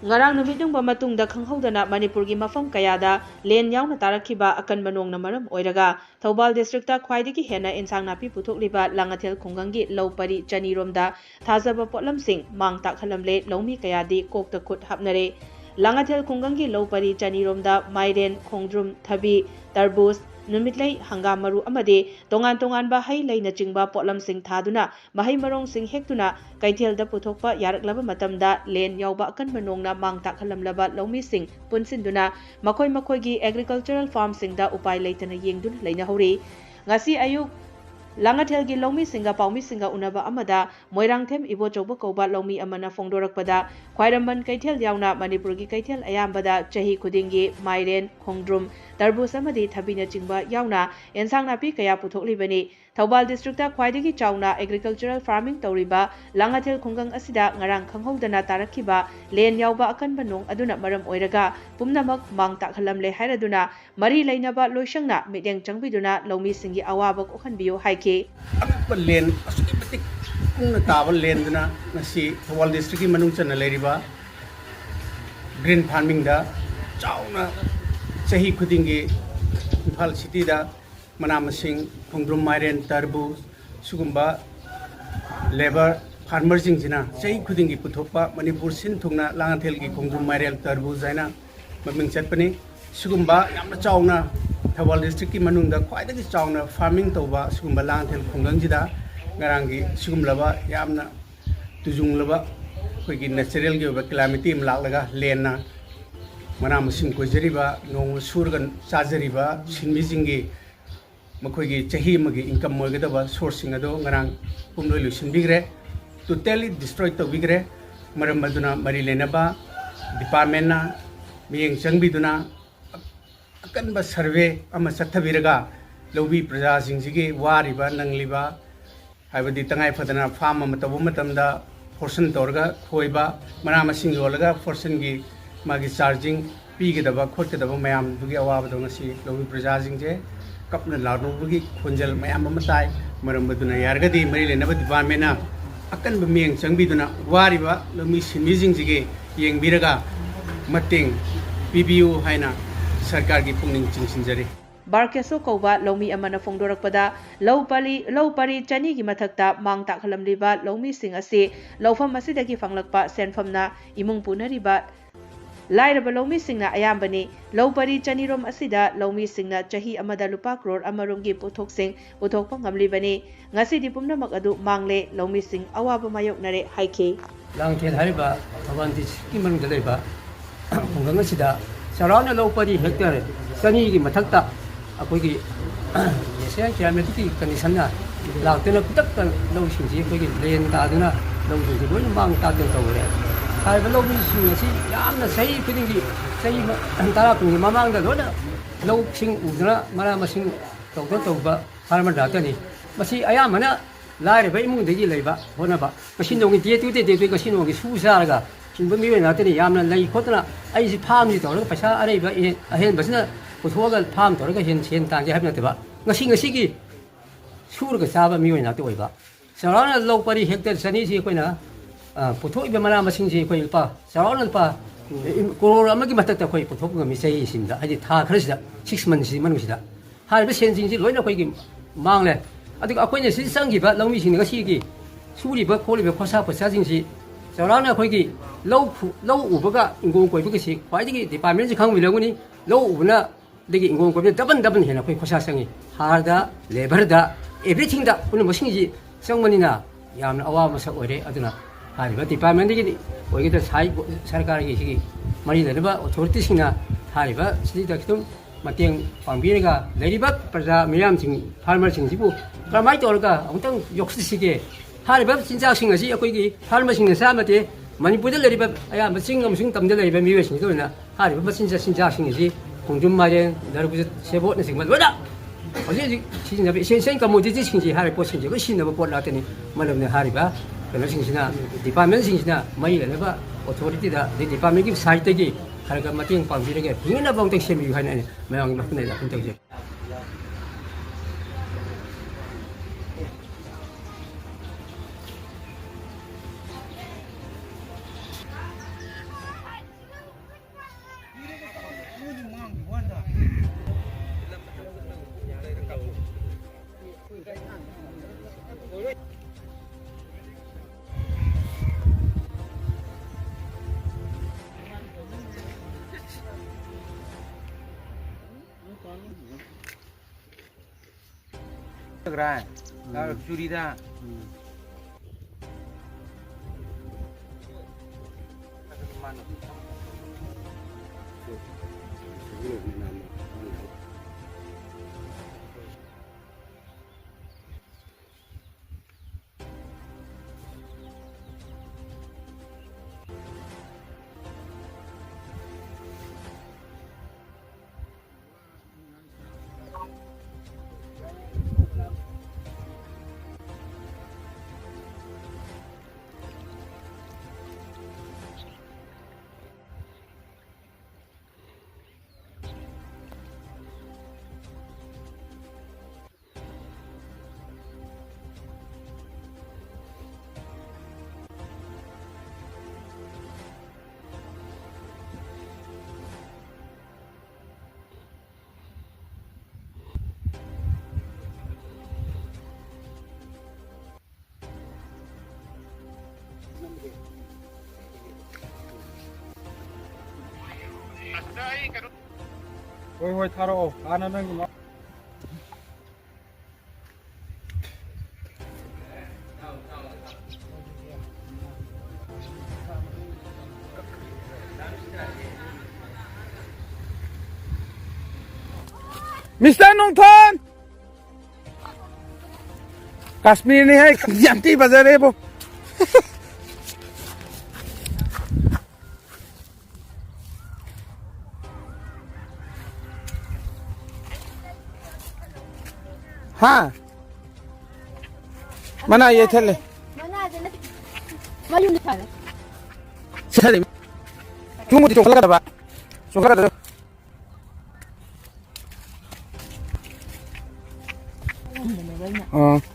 Ngarang numit ng bamatungda khanghaudana Manipurgi mafam kayada len yauna tarakhiba akanba nongna maram oiraga Thoubal districta khwaidagi hena Ensang Napi puthokliba Langathel khungangi Pari chaniromda thajaba potlamsing Mang Tak-hallamle Loumi kayadi Kokta Khut Hapnare Langathel khungangi Pari chaniromda Mairen Khongdrum Thabi Tarbus Numitlay hangam maru amade tongan ba hai laina chingba potlamsing thaduna mahai marong sing hektuna kaithelda puthokpa yaraklaba matamda len yauba akanba nongna Mang Tak-hallamlaba Loumi sing punsinduna makhoi gi agricultural farm singda upai leitana yengdun leina hori ngasi ayuk Langathelgi Loumi singa paumi singa unaba amada Moirangthem ibo choba koba Loumi amana fongdorakpada khwairamban kaithel yauna Manipurgi kaithel ayambada chahi khudingi Mairen Khongdrum Tarbus amadi thabina chingba yauna Ensang Napi kaya puthoklibani Thoubal districta khwaidagi chauna agricultural farming tawriba Langathel khungang asida ngarang khanghaudana tarakhiba len yauba akanba nong aduna maram oiraga pumnamak Mang Tak-hallamle hairaduna mari leinaba loisangna mideng changbiduna Loumi singi awaba kokhanbiyo haike akpa len asukipatik kungna taba len duna nasi Thoubal district ki manung chana leriba green farming da chauna chahi khudingi Imphal city da mana masing Khongdrum Mairen Tarbus sugumba labor farmer jingina chahi khudingi puthokpa Manipur sin thungna Langathel ki Khongdrum Mairen Tarbus jaina maming chatpani sugumba yamna chauna Thoubal district ki manungda khwaidagi chauna farming tawba sugumba Langathel khungangjida ngarangi sugumlaba yamna tujunglaba khoigi natural gi calamity im laklaga lenna mana masing kojariba nong surgan chajariba sinmijingi makhoi chahi magi income moigadaba sourcing ado ngarang pumloi lusinbigre totally destroy tawbigre maram maduna mari lenaba department na miyeng changbiduna akanba survey ama chathabiraga Loumi praja singjigi wariba nangliba haibadi tangai phadana farm ama tabu matamda portion torga khoiba mana masing yolaga portion gi magi charging pigedaba khotkedaba mayam dugi awaba do ngasi Loumi praja singje kapna larnubugi khonjal mayam amatai maram baduna yargadi mari lenaba department na akan bemeng changbiduna wariba Loumi sinmijing jige yengbiraga mateng PBU haina sarkar gi pungning chingsinjari Barkeso Koba Loumi amana fongdorakpada Pari chani gi mathakta Mang Tak-hallamliba Loumi sing ase lawfam asidagi fanglakpa senfamna imung punariba Lairaba Loumi singna ayambani Pari chanirom asida Loumi singna chahi amada lupa crore amarumgi puthok puthokpa ngamlibani ngasi di pumnamak adu mangle Loumi sing awaba mayoknare haike Langathel hariba Thoubal ki manungda leiba khungang asida sarana Pari hectare chani gi mathakta akoigi yesian kilometer condition na laktena kutak lo singji akoigi len ta duna lo singji loi mang ta den tawre ai ba lo mi sing yamna sei kudingi sei antara kungi mamang da lona lo sing udra mara masing tawba farmer da tani masi ayamana laire ba imung degi leiba hona ba kasin dongi tie kasin dongi susaraga sinba mi na tani yamna lei khotna ai si farm ji tawra paisa arei ba ahen basna puthwaga farm torga hen tangje habna teba ngasi surga saba mi oina toiba sarana Pari hectare sani si koina puthoi be mala masing si koi pa sarana pa koror amagi matakta koi puthok ngami sei simda haji tha khrasida 6 months si manusida har be senjing si loina koi gi mangle adik akoina si sangi ba Loumi sing ngasi gi suri ba kholi be khosa pasa jing si sarana koi gi lo ubaga ingong koi bugi si khwaidigi department ji khangmi laguni lo ubna degi ingong ko daban hena koi khosa sangi harda labor da everything da pun mosingji sangmanina yamna awa masa ore aduna hariba department degi oigida sai sarkar gi sigi mari leba authority singna hariba sida kitum mateng pangbirega leriba praja miyam sing farmer sing jibu kramai torga amtang yoksige hariba 진짜 singasi akoigi farmer singna samate Manipurda leriba aya masing amsing tamda leriba miwe sing toina hariba 진짜 singasi Khongdrum Mairen Tarbus sebo na singmal wala oje sisin nabi sen ka modi singji hari po singji ko sin na po lateni malam ne hari ba kana singsina department singsina mai le ba authority da department ki site gi har ka mating pangbirege hingna bang tek semi haina mayang na kunai la kun tek Keren. Kalau curi dah. Hoi tharo, ana nang no. Mr. Nongthon, Kashmir नहीं है, जानती बाजार है वो. हाँ मना ये चले चले क्यों मुझे चोखला दबा चोखला दबा हाँ